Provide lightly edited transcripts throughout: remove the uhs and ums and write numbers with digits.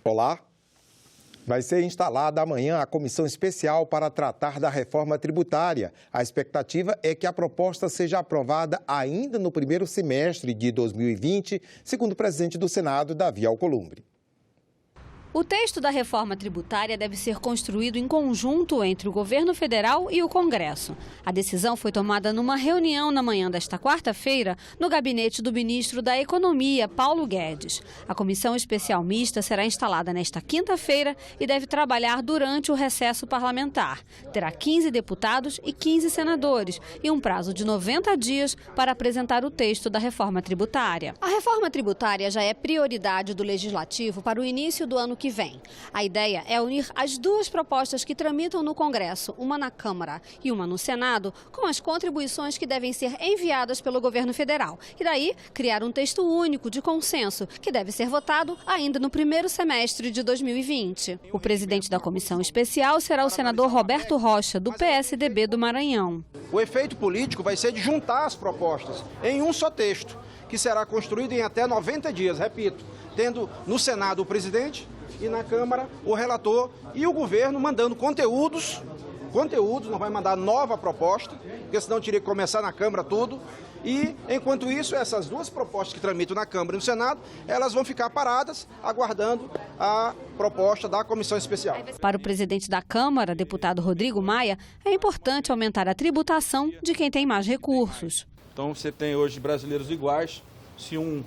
Olá. Vai ser instalada amanhã a comissão especial para tratar da reforma tributária. A expectativa é que a proposta seja aprovada ainda no primeiro semestre de 2020, segundo o presidente do Senado, Davi Alcolumbre. O texto da reforma tributária deve ser construído em conjunto entre o governo federal e o Congresso. A decisão foi tomada numa reunião na manhã desta quarta-feira no gabinete do ministro da Economia, Paulo Guedes. A comissão especial mista será instalada nesta quinta-feira e deve trabalhar durante o recesso parlamentar. Terá 15 deputados e 15 senadores e um prazo de 90 dias para apresentar o texto da reforma tributária. A reforma tributária já é prioridade do Legislativo para o início do ano que vem. A ideia é unir as duas propostas que tramitam no Congresso, uma na Câmara e uma no Senado, com as contribuições que devem ser enviadas pelo governo federal. E daí, criar um texto único de consenso, que deve ser votado ainda no primeiro semestre de 2020. O presidente da comissão especial será o senador Roberto Rocha, do PSDB do Maranhão. O efeito político vai ser de juntar as propostas em um só texto, que será construído em até 90 dias, repito, tendo no Senado o presidente e na Câmara o relator e o governo mandando conteúdos, não vai mandar nova proposta, porque senão teria que começar na Câmara tudo. E, enquanto isso, essas duas propostas que tramitam na Câmara e no Senado, elas vão ficar paradas, aguardando a proposta da comissão especial. Para o presidente da Câmara, deputado Rodrigo Maia, é importante aumentar a tributação de quem tem mais recursos. Então, você tem hoje brasileiros iguais. Se um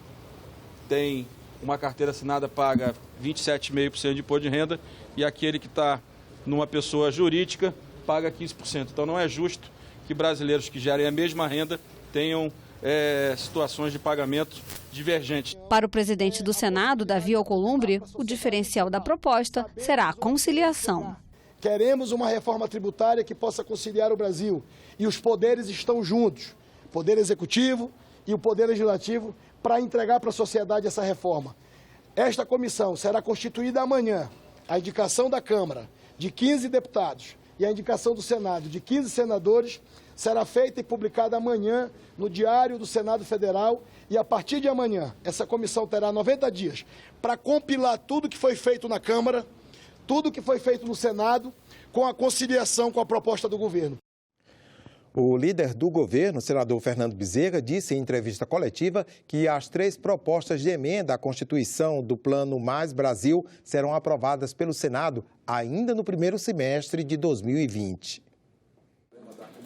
tem uma carteira assinada, paga 27,5% de imposto de renda, e aquele que está numa pessoa jurídica paga 15%. Então, não é justo que brasileiros que gerem a mesma renda tenham situações de pagamento divergentes. Para o presidente do Senado, Davi Alcolumbre, o diferencial da proposta será a conciliação. Queremos uma reforma tributária que possa conciliar o Brasil, e os poderes estão juntos, o Poder Executivo e o Poder Legislativo, para entregar para a sociedade essa reforma. Esta comissão será constituída amanhã. A indicação da Câmara de 15 deputados e a indicação do Senado de 15 senadores será feita e publicada amanhã no Diário do Senado Federal, e a partir de amanhã essa comissão terá 90 dias para compilar tudo que foi feito na Câmara, tudo que foi feito no Senado, com a conciliação com a proposta do governo. O líder do governo, o senador Fernando Bezerra, disse em entrevista coletiva que as 3 propostas de emenda à Constituição do Plano Mais Brasil serão aprovadas pelo Senado ainda no primeiro semestre de 2020.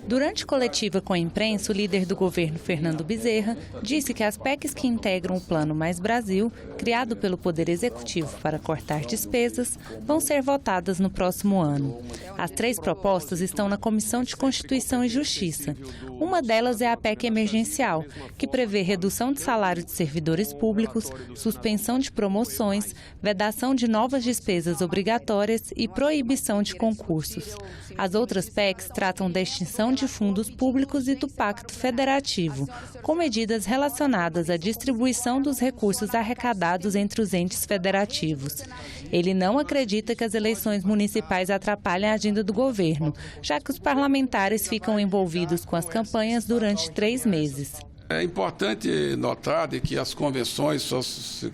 Durante coletiva com a imprensa, o líder do governo, Fernando Bezerra, disse que as PECs que integram o Plano Mais Brasil, criado pelo Poder Executivo para cortar despesas, vão ser votadas no próximo ano. As 3 propostas estão na Comissão de Constituição e Justiça. Uma delas é a PEC emergencial, que prevê redução de salário de servidores públicos, suspensão de promoções, vedação de novas despesas obrigatórias e proibição de concursos. As outras PECs tratam da extinção de fundos públicos e do Pacto Federativo, com medidas relacionadas à distribuição dos recursos arrecadados entre os entes federativos. Ele não acredita que as eleições municipais atrapalhem a agenda do governo, já que os parlamentares ficam envolvidos com as campanhas durante 3 meses. É importante notar que as convenções só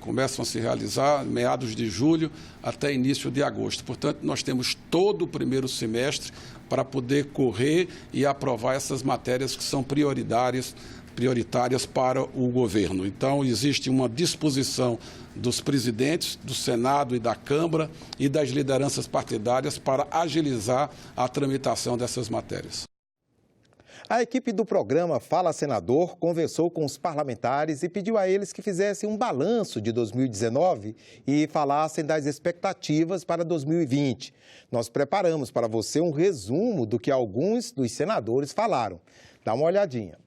começam a se realizar meados de julho até início de agosto. Portanto, nós temos todo o primeiro semestre para poder correr e aprovar essas matérias que são prioritárias para o governo. Então, existe uma disposição dos presidentes do Senado e da Câmara e das lideranças partidárias para agilizar a tramitação dessas matérias. A equipe do programa Fala Senador conversou com os parlamentares e pediu a eles que fizessem um balanço de 2019 e falassem das expectativas para 2020. Nós preparamos para você um resumo do que alguns dos senadores falaram. Dá uma olhadinha.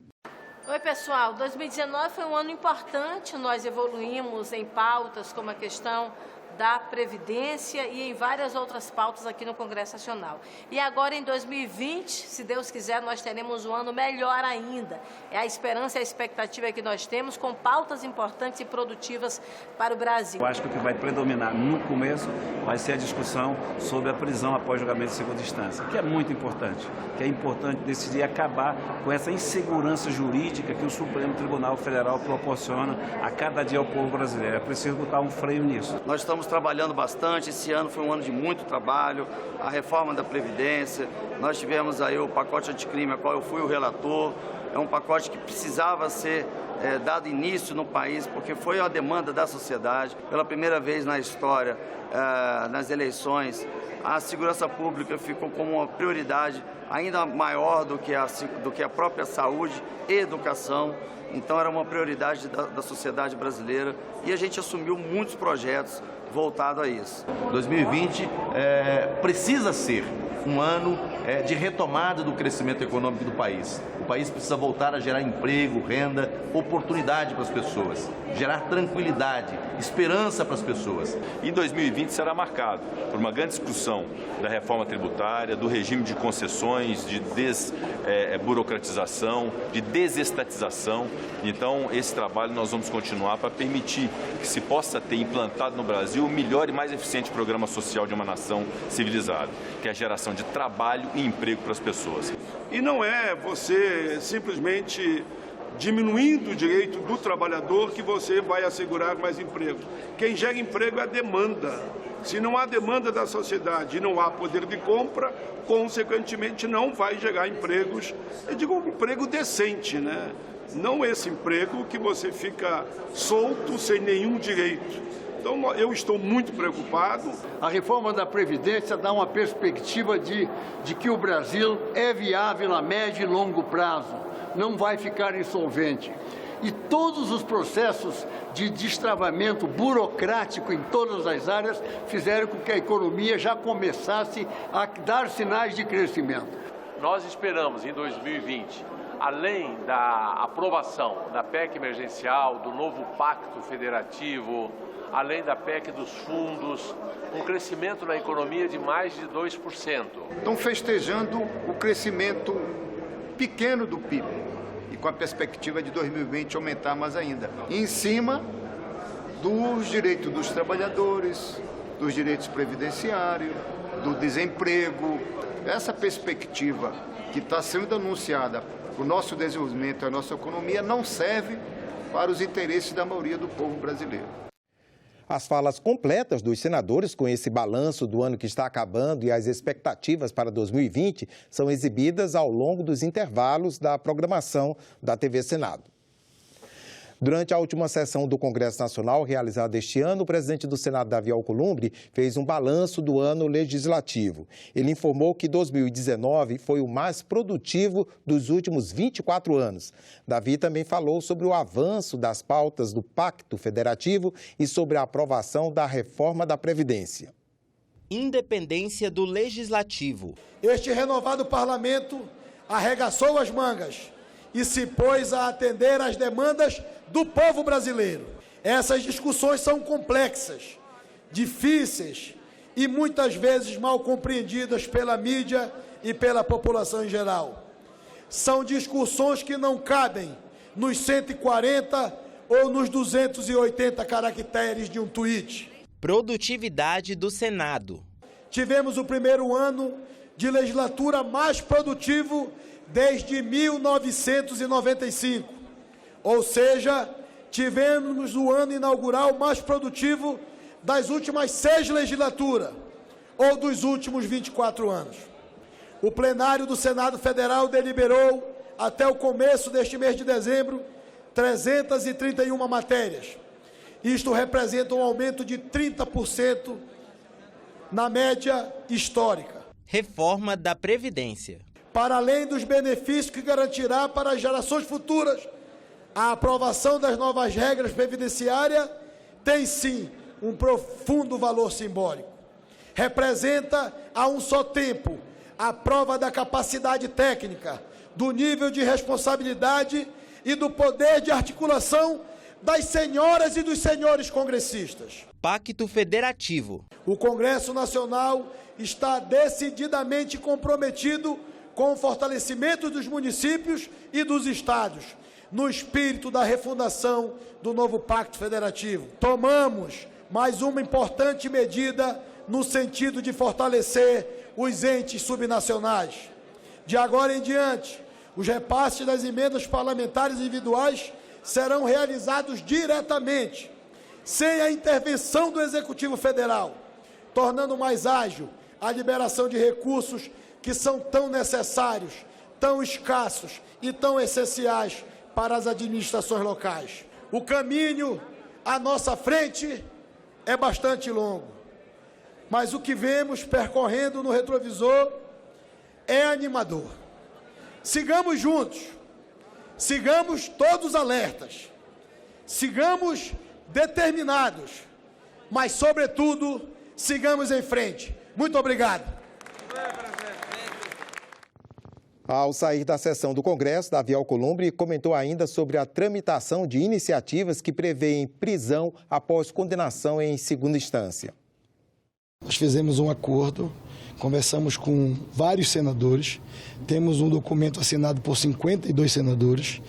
Oi, pessoal. 2019 foi um ano importante. Nós evoluímos em pautas como a questão da Previdência e em várias outras pautas aqui no Congresso Nacional. E agora, em 2020, se Deus quiser, nós teremos um ano melhor ainda. É a esperança e a expectativa que nós temos, com pautas importantes e produtivas para o Brasil. Eu acho que o que vai predominar no começo vai ser a discussão sobre a prisão após julgamento de segunda instância, que é muito importante, que é importante decidir acabar com essa insegurança jurídica que o Supremo Tribunal Federal proporciona a cada dia ao povo brasileiro. É preciso botar um freio nisso. Nós estamos estamos trabalhando bastante, esse ano foi um ano de muito trabalho, a reforma da Previdência, nós tivemos aí o pacote anticrime, a qual eu fui o relator, é um pacote que precisava ser dado início no país, porque foi uma demanda da sociedade, pela primeira vez na história, nas eleições, a segurança pública ficou como uma prioridade ainda maior do que a própria saúde e educação. Então era uma prioridade da sociedade brasileira e a gente assumiu muitos projetos voltados a isso. 2020 precisa ser um ano de retomada do crescimento econômico do país. O país precisa voltar a gerar emprego, renda, oportunidade para as pessoas, gerar tranquilidade, esperança para as pessoas. E 2020 será marcado por uma grande discussão da reforma tributária, do regime de concessões, de desburocratização, de desestatização. Então, esse trabalho nós vamos continuar para permitir que se possa ter implantado no Brasil o melhor e mais eficiente programa social de uma nação civilizada, que é a geração de trabalho e emprego para as pessoas. E não é você simplesmente diminuindo o direito do trabalhador que você vai assegurar mais emprego. Quem gera emprego é a demanda. Se não há demanda da sociedade e não há poder de compra, consequentemente não vai gerar empregos, eu digo um emprego decente, né? Não esse emprego que você fica solto sem nenhum direito. Então, eu estou muito preocupado. A reforma da Previdência dá uma perspectiva de que o Brasil é viável a médio e longo prazo, não vai ficar insolvente. E todos os processos de destravamento burocrático em todas as áreas fizeram com que a economia já começasse a dar sinais de crescimento. Nós esperamos, em 2020, além da aprovação da PEC emergencial, do novo Pacto Federativo, além da PEC dos fundos, um crescimento na economia de mais de 2%. Estão festejando o crescimento pequeno do PIB e com a perspectiva de 2020 aumentar mais ainda, em cima dos direitos dos trabalhadores, dos direitos previdenciários, do desemprego. Essa perspectiva que está sendo anunciada para o nosso desenvolvimento e a nossa economia não serve para os interesses da maioria do povo brasileiro. As falas completas dos senadores com esse balanço do ano que está acabando e as expectativas para 2020 são exibidas ao longo dos intervalos da programação da TV Senado. Durante a última sessão do Congresso Nacional, realizada este ano, o presidente do Senado, Davi Alcolumbre, fez um balanço do ano legislativo. Ele informou que 2019 foi o mais produtivo dos últimos 24 anos. Davi também falou sobre o avanço das pautas do Pacto Federativo e sobre a aprovação da reforma da Previdência. Independência do Legislativo. Este renovado parlamento arregaçou as mangas e se pôs a atender às demandas do povo brasileiro. Essas discussões são complexas, difíceis e muitas vezes mal compreendidas pela mídia e pela população em geral. São discussões que não cabem nos 140 ou nos 280 caracteres de um tweet. Produtividade do Senado. Tivemos o primeiro ano de legislatura mais produtivo desde 1995, ou seja, tivemos o ano inaugural mais produtivo das últimas 6 legislaturas, ou dos últimos 24 anos. O plenário do Senado Federal deliberou, até o começo deste mês de dezembro, 331 matérias. Isto representa um aumento de 30% na média histórica. Reforma da Previdência. Para além dos benefícios que garantirá para as gerações futuras, a aprovação das novas regras previdenciárias tem sim um profundo valor simbólico. Representa a um só tempo a prova da capacidade técnica, do nível de responsabilidade e do poder de articulação das senhoras e dos senhores congressistas. Pacto Federativo. O Congresso Nacional está decididamente comprometido com o fortalecimento dos municípios e dos estados, no espírito da refundação do novo Pacto Federativo. Tomamos mais uma importante medida no sentido de fortalecer os entes subnacionais. De agora em diante, os repasses das emendas parlamentares individuais serão realizados diretamente sem a intervenção do Executivo Federal, tornando mais ágil a liberação de recursos que são tão necessários, tão escassos e tão essenciais para as administrações locais. O caminho à nossa frente é bastante longo, mas o que vemos percorrendo no retrovisor é animador. Sigamos juntos, sigamos todos alertas, sigamos determinados, mas, sobretudo, sigamos em frente. Muito obrigado. Ao sair da sessão do Congresso, Davi Alcolumbre comentou ainda sobre a tramitação de iniciativas que prevêem prisão após condenação em segunda instância. Nós fizemos um acordo, conversamos com vários senadores, temos um documento assinado por 52 senadores,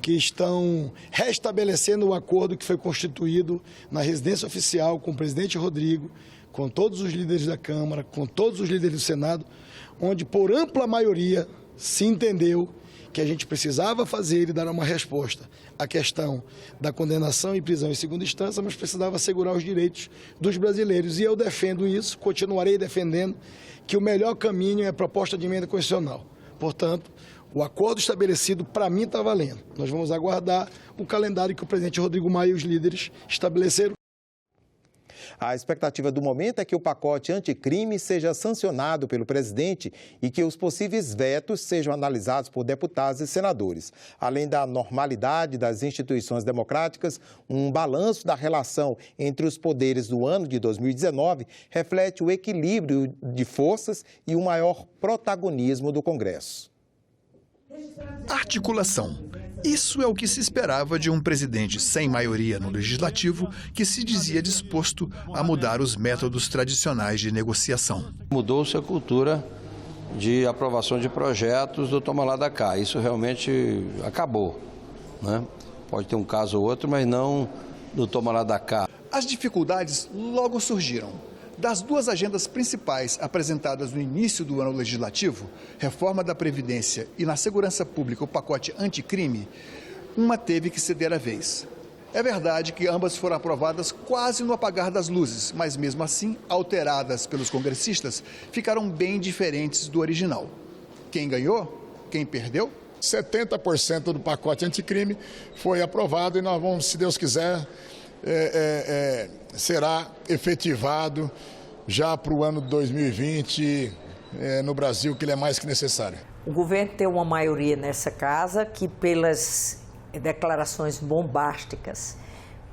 que estão restabelecendo o acordo que foi constituído na residência oficial com o presidente Rodrigo, com todos os líderes da Câmara, com todos os líderes do Senado, onde por ampla maioria se entendeu que a gente precisava fazer e dar uma resposta à questão da condenação e prisão em segunda instância, mas precisava assegurar os direitos dos brasileiros. E eu defendo isso, continuarei defendendo, que o melhor caminho é a proposta de emenda constitucional. Portanto, o acordo estabelecido, para mim, está valendo. Nós vamos aguardar o calendário que o presidente Rodrigo Maia e os líderes estabeleceram. A expectativa do momento é que o pacote anticrime seja sancionado pelo presidente e que os possíveis vetos sejam analisados por deputados e senadores. Além da normalidade das instituições democráticas, um balanço da relação entre os poderes do ano de 2019 reflete o equilíbrio de forças e o maior protagonismo do Congresso. Articulação. Isso é o que se esperava de um presidente sem maioria no Legislativo que se dizia disposto a mudar os métodos tradicionais de negociação. Mudou-se a cultura de aprovação de projetos do toma lá da cá. Isso realmente acabou, né? Pode ter um caso ou outro, mas não do toma lá da cá. As dificuldades logo surgiram. Das duas agendas principais apresentadas no início do ano legislativo, reforma da Previdência e na segurança pública o pacote anticrime, uma teve que ceder a vez. É verdade que ambas foram aprovadas quase no apagar das luzes, mas mesmo assim, alteradas pelos congressistas, ficaram bem diferentes do original. Quem ganhou? Quem perdeu? 70% do pacote anticrime foi aprovado e nós vamos, se Deus quiser, será efetivado já para o ano de 2020 no Brasil, que ele é mais que necessário. O governo tem uma maioria nessa casa que, pelas declarações bombásticas,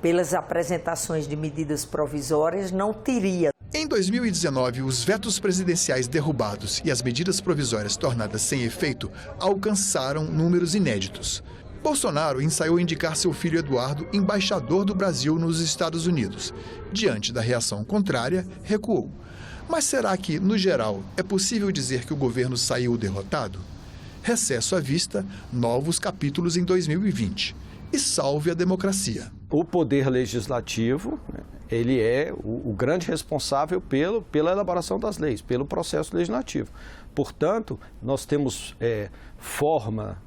pelas apresentações de medidas provisórias, não teria. Em 2019, os vetos presidenciais derrubados e as medidas provisórias tornadas sem efeito alcançaram números inéditos. Bolsonaro ensaiou indicar seu filho Eduardo embaixador do Brasil nos Estados Unidos. Diante da reação contrária, recuou. Mas será que, no geral, é possível dizer que o governo saiu derrotado? Recesso à vista, novos capítulos em 2020. E salve a democracia. O poder legislativo, ele é o grande responsável pela elaboração das leis, pelo processo legislativo. Portanto, nós temos forma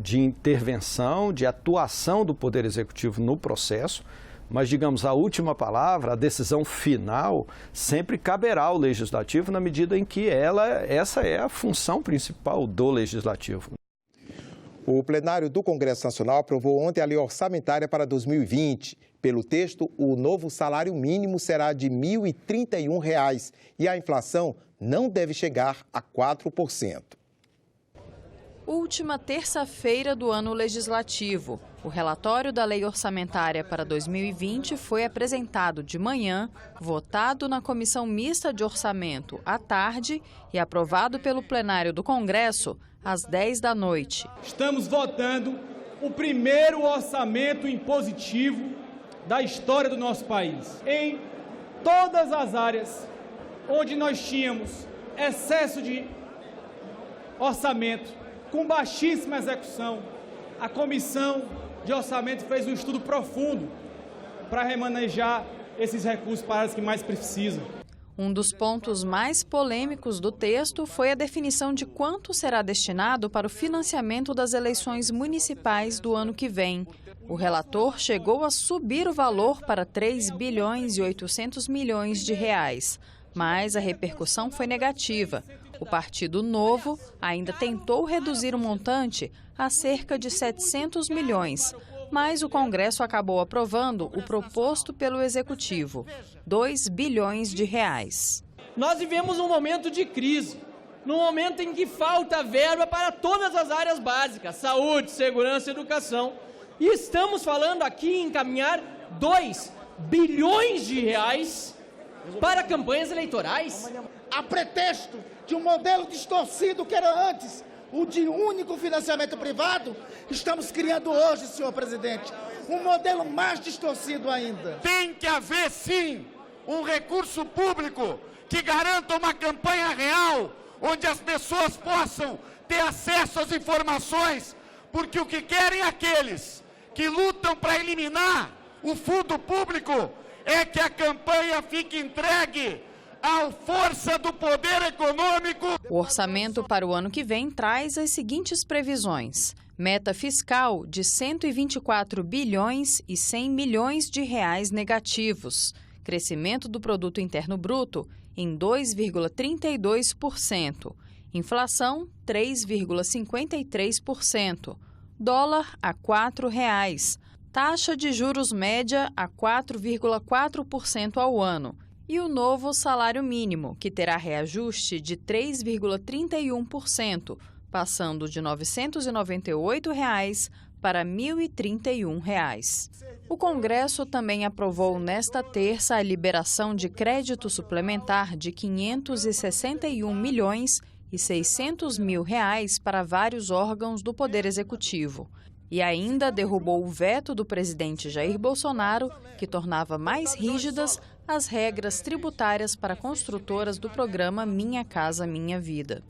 de intervenção, de atuação do Poder Executivo no processo, mas, digamos, a última palavra, a decisão final, sempre caberá ao Legislativo na medida em que essa é a função principal do Legislativo. O plenário do Congresso Nacional aprovou ontem a lei orçamentária para 2020. Pelo texto, o novo salário mínimo será de R$ 1.031 e a inflação não deve chegar a 4%. Última terça-feira do ano legislativo. O relatório da lei orçamentária para 2020 foi apresentado de manhã, votado na Comissão Mista de Orçamento à tarde e aprovado pelo plenário do Congresso às 10 da noite. Estamos votando o primeiro orçamento impositivo da história do nosso país. Em todas as áreas onde nós tínhamos excesso de orçamento, com baixíssima execução, a Comissão de Orçamento fez um estudo profundo para remanejar esses recursos para as que mais precisam. Um dos pontos mais polêmicos do texto foi a definição de quanto será destinado para o financiamento das eleições municipais do ano que vem. O relator chegou a subir o valor para 3 bilhões e 800 milhões de reais, mas a repercussão foi negativa. O Partido Novo ainda tentou reduzir o montante a cerca de 700 milhões, mas o Congresso acabou aprovando o proposto pelo Executivo, 2 bilhões de reais. Nós vivemos um momento de crise, num momento em que falta verba para todas as áreas básicas, saúde, segurança e educação. E estamos falando aqui em encaminhar 2 bilhões de reais para campanhas eleitorais. A pretexto de um modelo distorcido que era antes, o de único financiamento privado, estamos criando hoje, senhor presidente, um modelo mais distorcido ainda. Tem que haver, sim, um recurso público que garanta uma campanha real, onde as pessoas possam ter acesso às informações, porque o que querem aqueles que lutam para eliminar o fundo público é que a campanha fique entregue à força do poder econômico. O orçamento para o ano que vem traz as seguintes previsões. Meta fiscal de 124 bilhões e 100 milhões de reais negativos. Crescimento do produto interno bruto em 2,32%. Inflação 3,53%. Dólar a R$ 4,00. Taxa de juros média a 4,4% ao ano. E o novo salário mínimo, que terá reajuste de 3,31%, passando de R$ 998 para R$ 1.031. O Congresso também aprovou nesta terça a liberação de crédito suplementar de R$ 561 milhões e 600 mil reais para vários órgãos do Poder Executivo. E ainda derrubou o veto do presidente Jair Bolsonaro, que tornava mais rígidas as regras tributárias para construtoras do programa Minha Casa Minha Vida.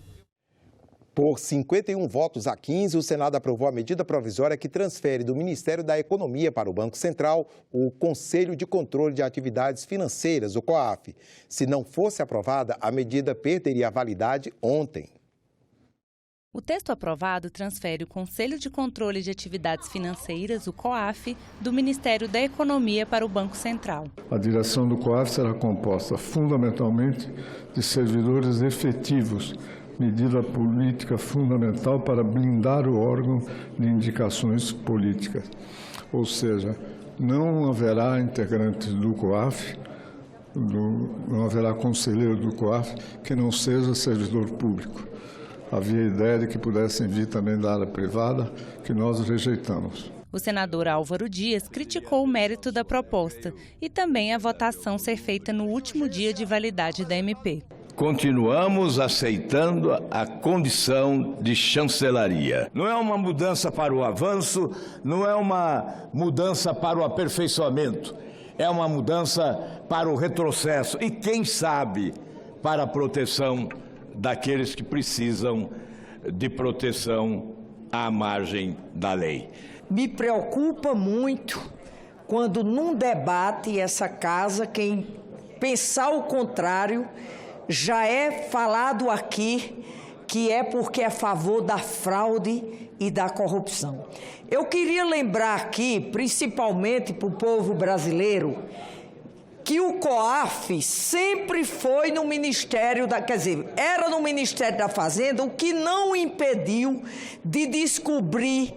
Por 51 votos a 15, o Senado aprovou a medida provisória que transfere do Ministério da Economia para o Banco Central o Conselho de Controle de Atividades Financeiras, o COAF. Se não fosse aprovada, a medida perderia a validade ontem. O texto aprovado transfere o Conselho de Controle de Atividades Financeiras, o COAF, do Ministério da Economia para o Banco Central. A direção do COAF será composta fundamentalmente de servidores efetivos, medida política fundamental para blindar o órgão de indicações políticas. Ou seja, não haverá integrantes do COAF, não haverá conselheiro do COAF que não seja servidor público. Havia a ideia de que pudessem vir também da área privada, que nós rejeitamos. O senador Álvaro Dias criticou o mérito da proposta e também a votação ser feita no último dia de validade da MP. Continuamos aceitando a condição de chancelaria. Não é uma mudança para o avanço, não é uma mudança para o aperfeiçoamento, é uma mudança para o retrocesso e, quem sabe, para a proteção daqueles que precisam de proteção à margem da lei. Me preocupa muito quando num debate essa casa, quem pensar o contrário, já é falado aqui que é porque é a favor da fraude e da corrupção. Eu queria lembrar aqui, principalmente para o povo brasileiro, que o COAF sempre foi no Ministério era no Ministério da Fazenda, o que não impediu de descobrir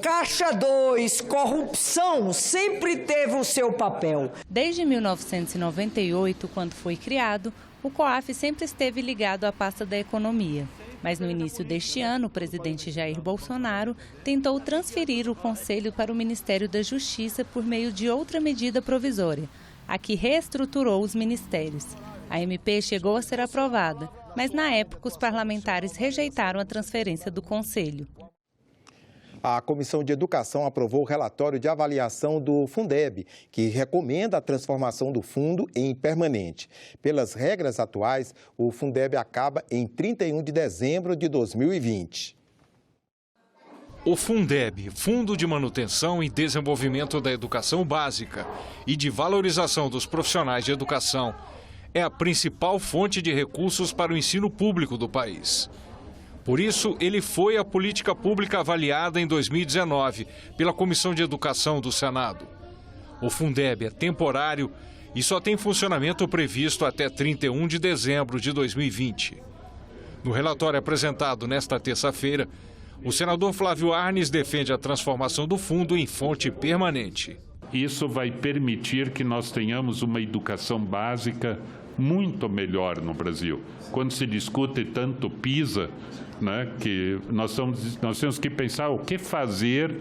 Caixa 2, corrupção, sempre teve o seu papel. Desde 1998, quando foi criado, o COAF sempre esteve ligado à pasta da economia. Mas no início deste ano, o presidente Jair Bolsonaro tentou transferir o conselho para o Ministério da Justiça por meio de outra medida provisória, a que reestruturou os ministérios. A MP chegou a ser aprovada, mas na época os parlamentares rejeitaram a transferência do Conselho. A Comissão de Educação aprovou o relatório de avaliação do Fundeb, que recomenda a transformação do fundo em permanente. Pelas regras atuais, o Fundeb acaba em 31 de dezembro de 2020. O Fundeb, Fundo de Manutenção e Desenvolvimento da Educação Básica e de Valorização dos Profissionais de Educação, é a principal fonte de recursos para o ensino público do país. Por isso, ele foi a política pública avaliada em 2019 pela Comissão de Educação do Senado. O Fundeb é temporário e só tem funcionamento previsto até 31 de dezembro de 2020. No relatório apresentado nesta terça-feira, o senador Flávio Arnes defende a transformação do fundo em fonte permanente. Isso vai permitir que nós tenhamos uma educação básica muito melhor no Brasil. Quando se discute tanto PISA, né, que nós temos que pensar o que fazer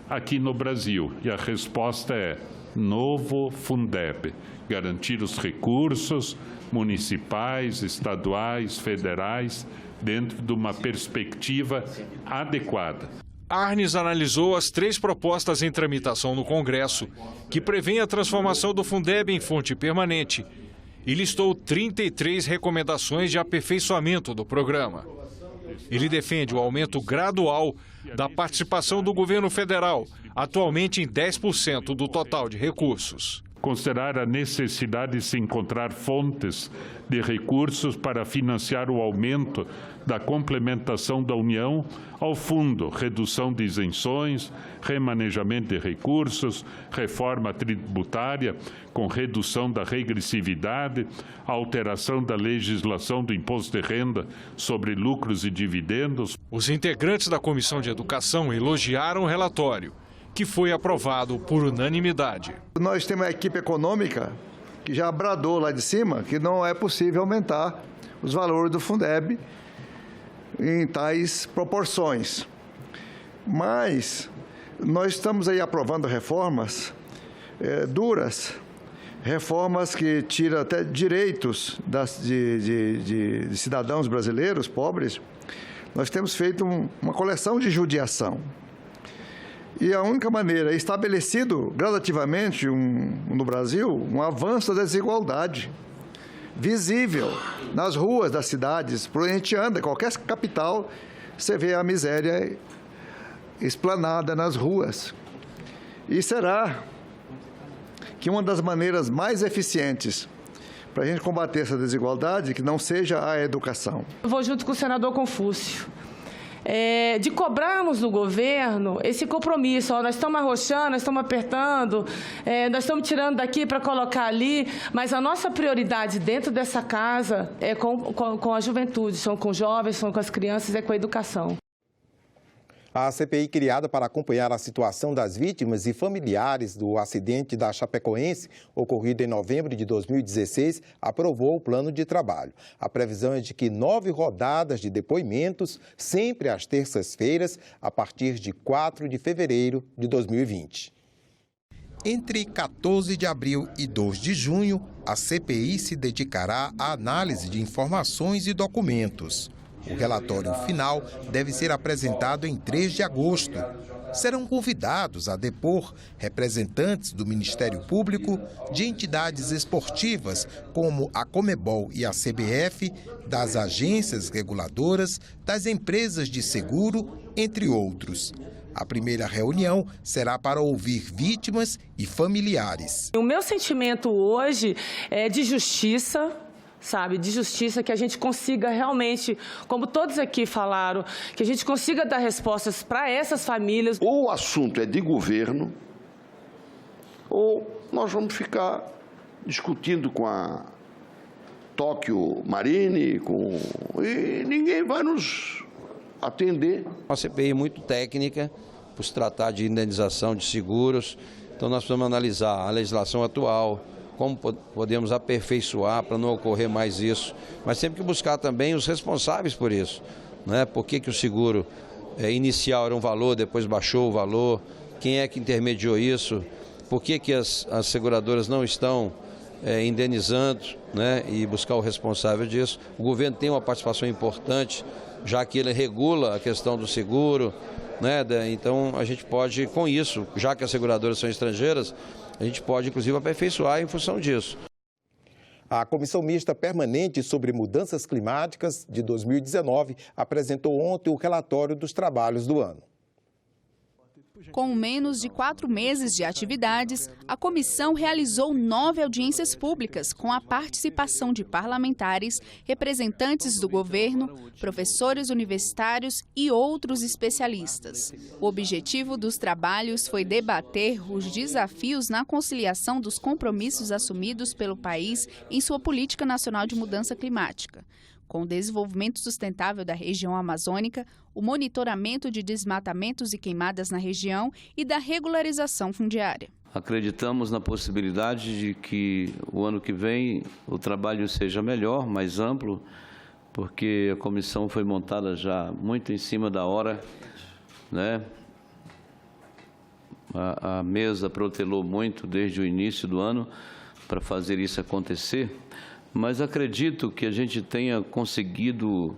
aqui no Brasil. E a resposta é novo Fundeb, garantir os recursos municipais, estaduais, federais, dentro de uma perspectiva adequada. Arnes analisou as 3 propostas em tramitação no Congresso, que prevêem a transformação do Fundeb em fonte permanente, e listou 33 recomendações de aperfeiçoamento do programa. Ele defende o aumento gradual da participação do governo federal, atualmente em 10% do total de recursos. Considerar a necessidade de se encontrar fontes de recursos para financiar o aumento da complementação da União ao fundo, redução de isenções, remanejamento de recursos, reforma tributária com redução da regressividade, alteração da legislação do imposto de renda sobre lucros e dividendos. Os integrantes da Comissão de Educação elogiaram o relatório, que foi aprovado por unanimidade. Nós temos uma equipe econômica que já bradou lá de cima que não é possível aumentar os valores do Fundeb em tais proporções. Mas nós estamos aí aprovando reformas duras, reformas que tiram até direitos de cidadãos brasileiros pobres. Nós temos feito uma coleção de judiação. E a única maneira, é estabelecido gradativamente no Brasil, um avanço da desigualdade visível nas ruas das cidades. Por onde a gente anda, qualquer capital, você vê a miséria explanada nas ruas. E será que uma das maneiras mais eficientes para a gente combater essa desigualdade, que não seja a educação. Eu vou junto com o senador Confúcio. De cobrarmos do governo esse compromisso. Nós estamos arrochando, nós estamos apertando, nós estamos tirando daqui para colocar ali, mas a nossa prioridade dentro dessa casa é com a juventude, são com os jovens, são com as crianças, é com a educação. A CPI, criada para acompanhar a situação das vítimas e familiares do acidente da Chapecoense, ocorrido em novembro de 2016, aprovou o plano de trabalho. A previsão é de que 9 rodadas de depoimentos, sempre às terças-feiras, a partir de 4 de fevereiro de 2020. Entre 14 de abril e 2 de junho, a CPI se dedicará à análise de informações e documentos. O relatório final deve ser apresentado em 3 de agosto. Serão convidados a depor representantes do Ministério Público, de entidades esportivas como a Conmebol e a CBF, das agências reguladoras, das empresas de seguro, entre outros. A primeira reunião será para ouvir vítimas e familiares. O meu sentimento hoje é de justiça, sabe, de justiça, que a gente consiga realmente, como todos aqui falaram, que a gente consiga dar respostas para essas famílias. Ou o assunto é de governo, ou nós vamos ficar discutindo com a Tóquio Marine, e ninguém vai nos atender. Uma CPI muito técnica, por se tratar de indenização de seguros, então nós precisamos analisar a legislação atual, como podemos aperfeiçoar para não ocorrer mais isso, mas sempre que buscar também os responsáveis por isso, né? Por que o seguro inicial era um valor, depois baixou o valor, quem é que intermediou isso, por que as seguradoras não estão indenizando, né? E buscar o responsável disso. O governo tem uma participação importante, já que ele regula a questão do seguro, né? Então a gente pode, com isso, já que as seguradoras são estrangeiras, a gente pode, inclusive, aperfeiçoar em função disso. A Comissão Mista Permanente sobre Mudanças Climáticas de 2019 apresentou ontem o relatório dos trabalhos do ano. Com menos de 4 meses de atividades, a comissão realizou 9 audiências públicas com a participação de parlamentares, representantes do governo, professores universitários e outros especialistas. O objetivo dos trabalhos foi debater os desafios na conciliação dos compromissos assumidos pelo país em sua política nacional de mudança climática, com o desenvolvimento sustentável da região amazônica, o monitoramento de desmatamentos e queimadas na região e da regularização fundiária. Acreditamos na possibilidade de que o ano que vem o trabalho seja melhor, mais amplo, porque a comissão foi montada já muito em cima da hora, né? A mesa protelou muito desde o início do ano para fazer isso acontecer. Mas acredito que a gente tenha conseguido,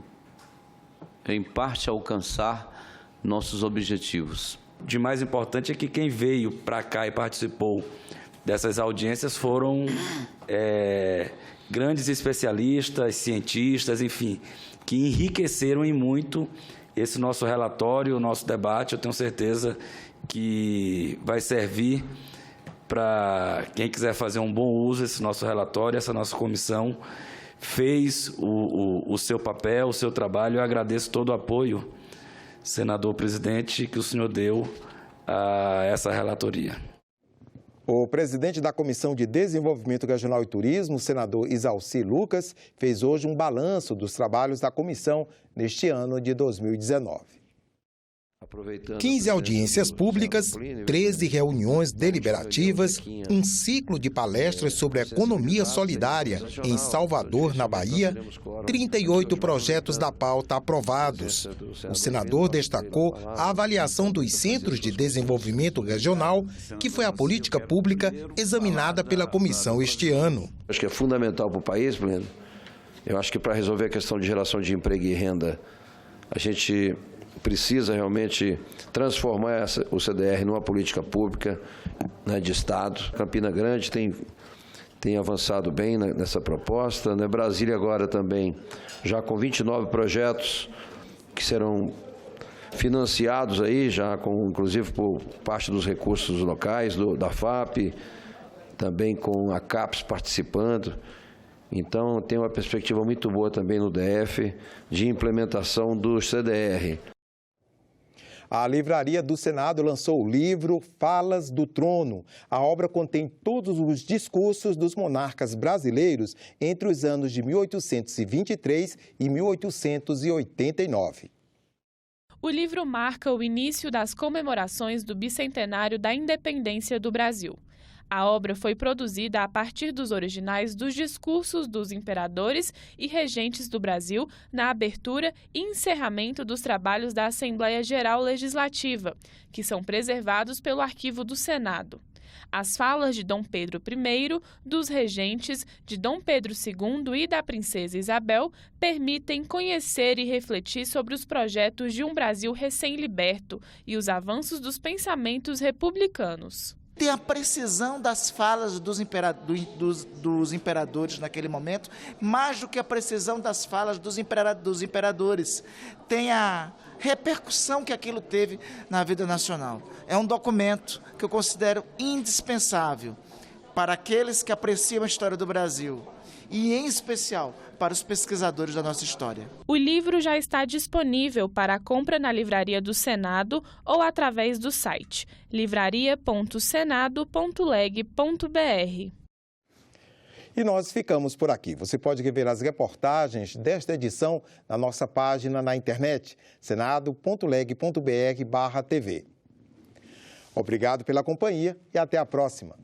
em parte, alcançar nossos objetivos. De mais importante é que quem veio para cá e participou dessas audiências foram grandes especialistas, cientistas, enfim, que enriqueceram em muito esse nosso relatório, o nosso debate. Eu tenho certeza que vai servir para quem quiser fazer um bom uso desse nosso relatório. Essa nossa comissão fez o seu papel, o seu trabalho. Eu agradeço todo o apoio, senador presidente, que o senhor deu a essa relatoria. O presidente da Comissão de Desenvolvimento Regional e Turismo, o senador Isalci Lucas, fez hoje um balanço dos trabalhos da comissão neste ano de 2019. 15 audiências públicas, 13 reuniões deliberativas, um ciclo de palestras sobre economia solidária em Salvador, na Bahia, 38 projetos da pauta aprovados. O senador destacou a avaliação dos Centros de Desenvolvimento Regional, que foi a política pública examinada pela comissão este ano. Acho que é fundamental para o país, Pleno. Eu acho que para resolver a questão de geração de emprego e renda, a gente precisa realmente transformar o CDR numa política pública, né, de Estado. Campina Grande tem avançado bem nessa proposta, né? Brasília agora também, já com 29 projetos que serão financiados aí, já com, inclusive por parte dos recursos locais, da FAP, também com a CAPES participando. Então, tem uma perspectiva muito boa também no DF de implementação do CDR. A Livraria do Senado lançou o livro Falas do Trono. A obra contém todos os discursos dos monarcas brasileiros entre os anos de 1823 e 1889. O livro marca o início das comemorações do bicentenário da independência do Brasil. A obra foi produzida a partir dos originais dos discursos dos imperadores e regentes do Brasil na abertura e encerramento dos trabalhos da Assembleia Geral Legislativa, que são preservados pelo Arquivo do Senado. As falas de Dom Pedro I, dos regentes, de Dom Pedro II e da Princesa Isabel permitem conhecer e refletir sobre os projetos de um Brasil recém-liberto e os avanços dos pensamentos republicanos. Tem a precisão das falas dos imperadores naquele momento, mais do que a precisão das falas dos imperadores. Tem a repercussão que aquilo teve na vida nacional. É um documento que eu considero indispensável para aqueles que apreciam a história do Brasil e, em especial, para os pesquisadores da nossa história. O livro já está disponível para compra na Livraria do Senado ou através do site livraria.senado.leg.br. E nós ficamos por aqui. Você pode rever as reportagens desta edição na nossa página na internet, senado.leg.br/tv. Obrigado pela companhia e até a próxima.